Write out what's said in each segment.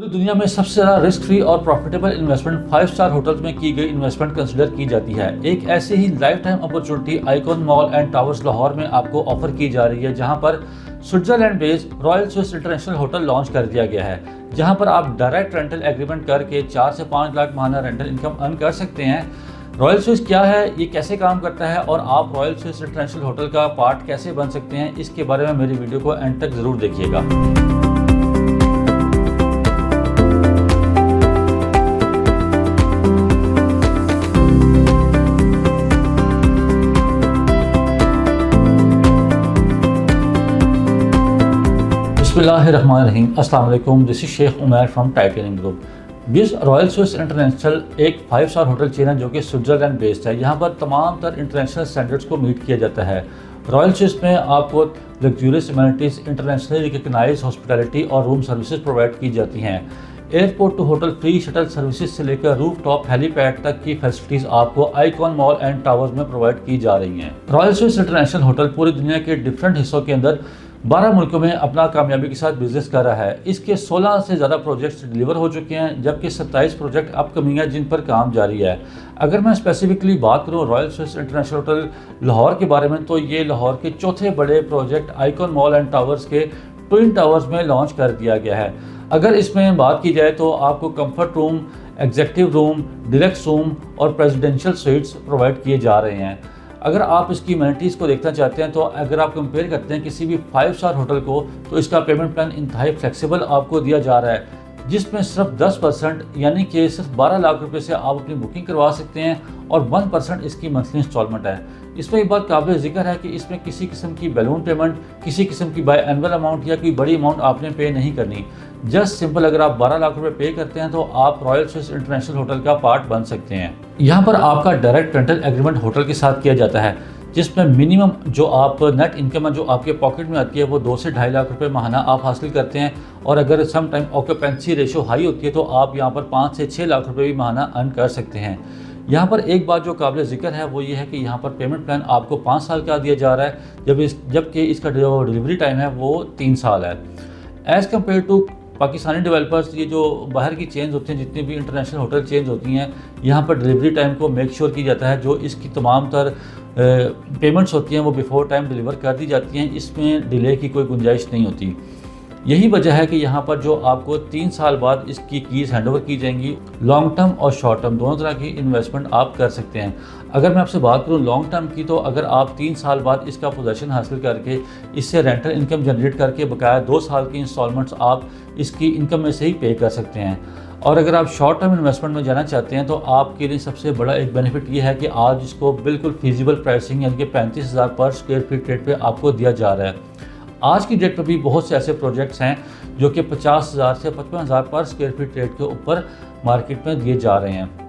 पूरी दुनिया में सबसे ज़्यादा रिस्क फ्री और प्रॉफिटेबल इन्वेस्टमेंट 5 स्टार होटल्स में की गई इन्वेस्टमेंट कंसिडर की जाती है। एक ऐसी ही lifetime opportunity Icon Mall and Towers Lahore में आपको ऑफर की जा रही है, जहां पर Switzerland based Royal Swiss International Hotel launch कर दिया गया है, जहां पर आप डायरेक्ट रेंटल एग्रीमेंट करके 4 से 5 लाख माहाना रेंटल इनकम अर्न कर सकते हैं। रॉयल स्विस क्या है, ये कैसे काम करता है और आप रॉयल स्विस इंटरनेशनल होटल का पार्ट कैसे बन सकते हैं, इसके बारे में मेरी वीडियो को एंड तक ज़रूर देखिएगा। बिस्मिल्लाहिर्रहमानिर्रहीम। अस्सलाम वालेकुम, this is Sheikh Umair from Titanium Group. बिस रॉयल स्विस इंटरनेशनल एक 5 स्टार होटल चेन है जो कि स्विट्जरलैंड बेस्ड है। यहाँ पर तमाम तर इंटरनेशनल स्टैंडर्ड्स को मीट किया जाता है। रॉयल स्विस में आपको luxurious amenities, internationally recognize hospitality और रूम सर्विसेज प्रोवाइड की जाती हैं। Airport to hotel free shuttle services से लेकर रूफ टॉप हेलीपैड तक की फैसिलिटीज़ आपको आइकॉन मॉल एंड टावर्स में प्रोवाइड की जा रही हैं। रॉयल स्विस इंटरनेशनल होटल पूरी दुनिया के डिफरेंट हिस्सों के अंदर 12 मुल्कों में अपना कामयाबी के साथ बिजनेस कर रहा है। इसके 16 से ज़्यादा प्रोजेक्ट्स डिलीवर हो चुके हैं, जबकि 27 प्रोजेक्ट अपकमिंग है जिन पर काम जारी है। अगर मैं स्पेसिफिकली बात करूँ royal Swiss International hotel Lahore के बारे में, तो ये लाहौर के चौथे बड़े project icon Mall and towers के ट्विन टावर्स में लॉन्च कर दिया गया है। अगर इसमें बात की जाए तो आपको comfort room, executive room, deluxe room और प्रेसिडेंशियल स्वीट्स प्रोवाइड किए जा रहे हैं। अगर आप इसकी एमिनिटीज़ को देखना चाहते हैं तो अगर आप कंपेयर करते हैं किसी भी 5 स्टार होटल को, तो इसका पेमेंट प्लान इंतहाई फ्लेक्सिबल आपको दिया जा रहा है, जिसमें सिर्फ 10% यानी कि सिर्फ 12 लाख रुपए से आप अपनी बुकिंग करवा सकते हैं और 1% इसकी मंथली इंस्टॉलमेंट है। इसमें एक बात काबिल ज़िक्र है कि इसमें किसी किस्म की बैलून पेमेंट, किसी किस्म की बाय एनुअल अमाउंट या कोई बड़ी अमाउंट आपने पे नहीं करनी। जस्ट सिंपल अगर आप 12 लाख रुपए पे करते हैं तो आप रॉयल स्विस इंटरनेशनल होटल का पार्ट बन सकते हैं। यहाँ पर आपका डायरेक्ट रेंटल एग्रीमेंट होटल के साथ किया जाता है, जिसमें मिनिमम जो आप नेट इनकम है जो आपके पॉकेट में आती है वो 2 से 2.5 लाख रुपए माहाना आप हासिल करते हैं। और अगर some time occupancy ratio high होती है तो आप यहाँ पर 5 से 6 लाख रुपए भी माहाना अर्न कर सकते हैं। यहाँ पर एक बात जो काबिल ज़िक्र है वो ये है कि यहाँ पर पेमेंट प्लान आपको 5 साल का दिया जा रहा है, जबकि इसका जो डिलीवरी टाइम है वो 3 साल है। As compare to Pakistani developers, ये जो बाहर की चेंज होती हैं, जितनी भी इंटरनेशनल होटल चेंज होती हैं, यहाँ पर डिलीवरी टाइम को मेक श्योर की जाता है। जो इसकी तमाम तर पेमेंट्स होती हैं वो बिफोर टाइम डिलीवर कर दी जाती हैं, इसमें डिले की कोई गुंजाइश नहीं होती। यही वजह है कि यहाँ पर जो आपको 3 साल बाद इसकी कीज़ हैंडओवर की जाएंगी। लॉन्ग टर्म और शॉर्ट टर्म दोनों तरह की इन्वेस्टमेंट आप कर सकते हैं। अगर मैं आपसे बात करूँ लॉन्ग टर्म की, तो अगर आप 3 साल बाद इसका पोजेसन हासिल करके इससे रेंटल इनकम जनरेट करके बकाया 2 साल की इंस्टॉलमेंट्स आप इसकी इनकम में से ही पे कर सकते हैं। और अगर आप शॉर्ट टर्म इन्वेस्टमेंट में जाना चाहते हैं तो आपके लिए सबसे बड़ा एक बेनिफिट ये है कि आज इसको बिल्कुल फीजिबल प्राइसिंग यानी कि 35,000 पर स्क्वायर फीट रेट पे आपको दिया जा रहा है। आज की डेट पर भी बहुत से ऐसे प्रोजेक्ट्स हैं जो कि 50,000 से 55,000 पर स्क्वायर फीट रेट के ऊपर मार्केट में दिए जा रहे हैं।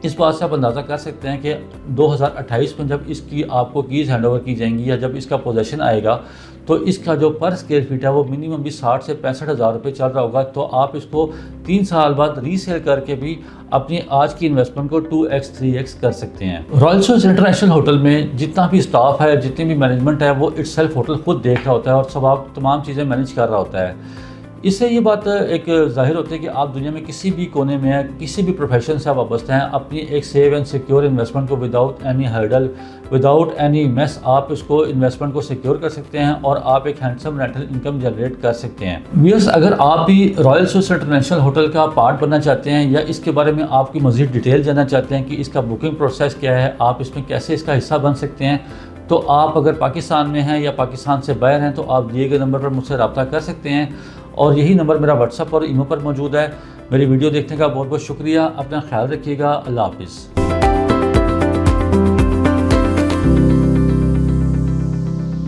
इस बात से आप अंदाज़ा कर सकते हैं कि 2028 में जब इसकी आपको कीज़ हैंडओवर की जाएंगी या जब इसका पोजेसन आएगा तो इसका जो पर स्क्वायर फीट है वो मिनिमम भी 60 से 65,000 रुपये चल रहा होगा। तो आप इसको 3 साल बाद रीसेल करके भी अपनी आज की इन्वेस्टमेंट को 2x 3x कर सकते हैं। रॉयल स्विस इंटरनेशनल होटल में जितना भी स्टाफ है, जितनी भी मैनेजमेंट है, वो इटसेल्फ होटल खुद देख रहा होता है और सब आप तमाम चीज़ें मैनेज कर रहा होता है। इससे ये बात एक जाहिर होती है कि आप दुनिया में किसी भी कोने में हैं, किसी भी प्रोफेशन से आप वाबस्ता हैं, अपनी एक सेव एंड सिक्योर इन्वेस्टमेंट को without any hurdle, without any mess आप इसको इन्वेस्टमेंट को सिक्योर कर सकते हैं और आप एक हैंडसम रेंटल इनकम जनरेट कर सकते हैं। व्यूअर्स, अगर आप भी रॉयल स्विस इंटरनेशनल होटल का पार्ट बनना चाहते हैं या इसके बारे में आपकी मज़ीद डिटेल जानना चाहते हैं कि इसका बुकिंग प्रोसेस क्या है, आप इसमें कैसे इसका हिस्सा बन सकते हैं, तो आप अगर पाकिस्तान में हैं या पाकिस्तान से बाहर हैं तो आप दिए गए नंबर पर मुझसे रब्ता कर सकते हैं और यही नंबर मेरा व्हाट्सएप और ईमेल पर मौजूद है। मेरी वीडियो देखने का बहुत बहुत शुक्रिया। अपना ख्याल रखिएगा। अल्लाह हाफिज़।